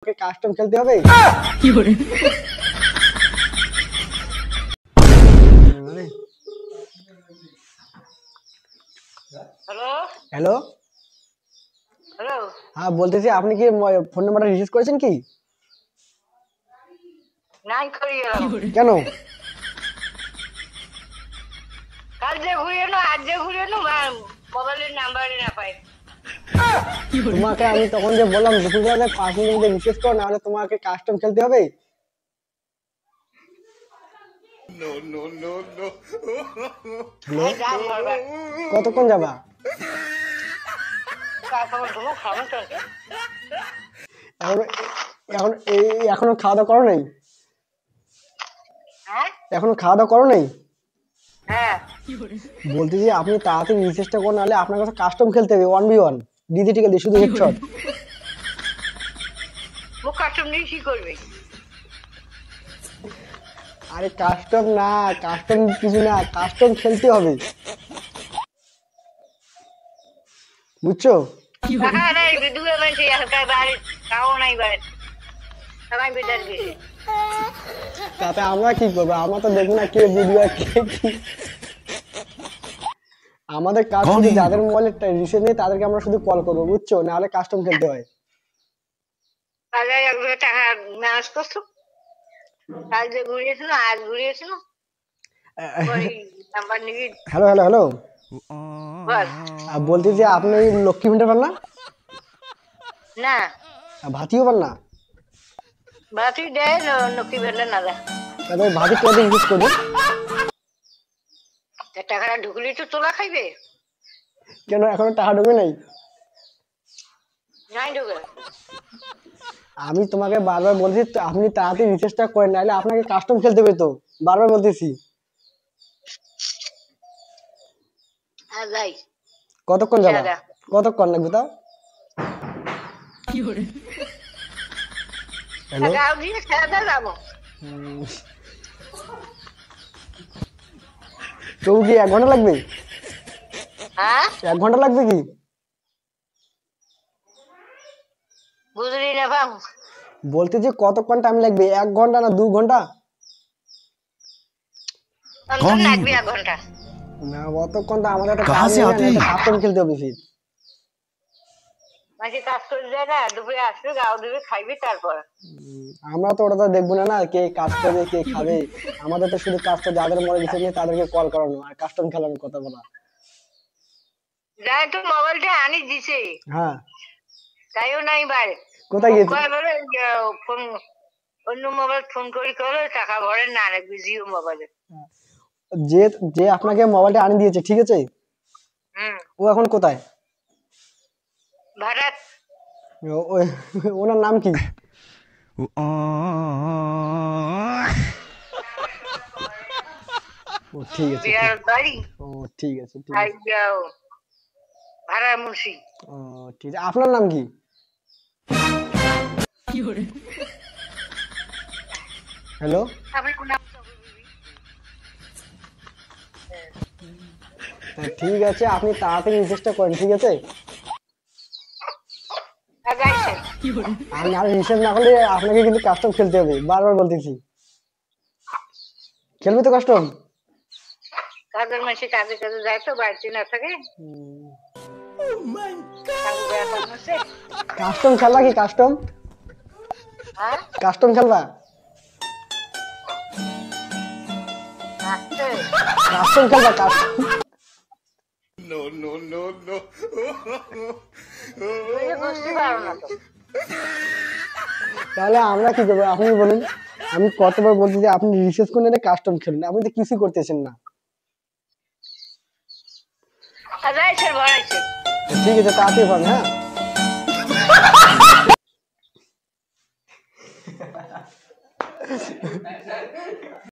Custom খেলতে হবে। কি করে হ্যালো হ্যালো, হ্যালো হ্যাঁ বলতেছি, আপনি কি ফোন নাম্বারটা রিসিভ করেছেন কি? নাই করি কি করে কেন? কাল যে ঘুরে এলো আজ যে ঘুরে এলো মোবাইলের নাম্বারে না পাই কি করে তোমাকে আমি তখন যে বললাম দুপুরবেলা 5 মিনিটের মধ্যে রিসিভ করো, নাহলে তোমাকে কাস্টম খেলতে হবে। হ্যালো, যা মরবা কতক্ষণ যাবা? তারপর তোমার খাবো তো এখন এখন এখনো খাওয়া দাওয়া করো নাই? হ্যাঁ এখনো খাওয়া দাওয়া করো নাই? হ্যাঁ কি করে বলতেছি আপনি তাড়াতাড়ি রিসেসটা করুন, নাহলে আপনার কাছে কাস্টম খেলতে হবে 1v1 ডিজিটাল দিয়ে, শুধু হেডশট। মুখ কাস্টম নিয়ে কি করবে আরে কাস্টম না, কাস্টম কিছু না, কাস্টম খেলতে হবে, বুঝছো? কি করে টাকা নাই দুয়ে মাসে হালকা বাড়ি তাও নাই বাড়ি সবাই বিদার গেছে তাতে আমরা কি করবো? আমরা তো দেখবো না কে ভিডিও আর কে কি। আমাদের কাজ শুধু যাদের মোবাইলে রিসেট নেই তাদেরকে আমরা শুধু কল করবো, বুঝছো? নাহলে কাস্টম খেলতে হয়। তাহলে একবার টাকা ম্যানেজ করছো কাল যে ঘুরিয়েছিল আজ ঘুরিয়েছিল ওই নাম্বার নিবি হ্যালো হ্যালো হ্যালো, বল বলতেছি আপনি লক্ষ্মী ভান্ডার পান না? না ভাতিও পান না? বাতি দেয় নকি বেলে না দেয় তাহলে ভাতি কদিন ইউজ করবে? টাকাটা ঢুকলি তো তোলা খাইবে কেন এখনো টাকা ঢোকে নাই? নাই ঢুকে আমি তোমাকে বারবার বলছি আপনি তাড়াতাড়ি রিচার্জটা করেন, নাহলে আপনাকে কাস্টম খেলতে হবে। তো বারবার বলতেছি। যাই কতক্ষণ যাবা? দাদা। কতক্ষণ লাগবে তাও? কি করে হ্যালো, গাও দিয়ে খেতে যাবো তবু কি 1 ঘন্টা লাগবে? হ্যাঁ 1 ঘন্টা লাগবে কি? বুঝলি না বাবু বলতেছি কতক্ষণ টাইম লাগবে? 1 ঘন্টা না 2 ঘন্টা? অন্তর লাগবে 1 ঘন্টা না, অতক্ষণ তো আমাদের একটা কাজ নেই, একটা কাস্টম খেলতে হবে ফির। মাঝে কাজ করে যায় না দুপুরে আসবে গাও দিবে খাইবি তারপর আমরা তো ওটা তো দেখবো না, না কে কাজ করবে কে খাবে। আমাদের তো শুধু কাজটা যাদের মনে রিসেট নেই তাদেরকে কল করানো আর কাস্টম খেলানোর কথা বলা। যাই তো মোবাইলটা আনি দিছে হ্যাঁ, তাইও নাই বাইরে কোথায় গেছে? বলে ফোন অন্য মোবাইল ফোন করি করে টাকা ভরে না রাখবি জিও মোবাইলে যে যে আপনাকে মোবাইলটা আনি দিয়েছে, ঠিক আছে, ও এখন কোথায়? ভারত ওনার নাম কি? ও ঠিক আছে, বিহার বাড়ি ও ঠিক আছে, ঠিক আর আছে, ভাড়া মুন্সি ও ঠিক আছে। আপনার নাম কি? কি করে হ্যালো, আপনি কোন নাম ঠিক আছে, আপনি তাড়াতাড়ি রিচার্জটা করেন, ঠিক আছে? গাইছে কি করে আর রিচার্জ না করলে আপনাকে কিন্তু কাস্টম খেলতে হবে, বারবার বলতেছি। খেলবে তো কাস্টম? কাজের মাসে কাজে কাজে যায় তো বাড়িতে না থাকে কাস্টম খেলবা কি? কাস্টম হ্যাঁ কাস্টম খেলবা? আসছে কাস্টম খেলবা? কাস্টম তুই বুঝতে পারো না তো তাহলে আমরা কি করবো আপনি বলুন? আমি কতবার বলছি যে আপনি রিচার্জ করে নিলে কাস্টম খেলুন, আপনি তো কিছুই করতেছেন না। গাইছে ভরাইছে ঠিক আছে, তাড়াতাড়ি পান, হ্যাঁ।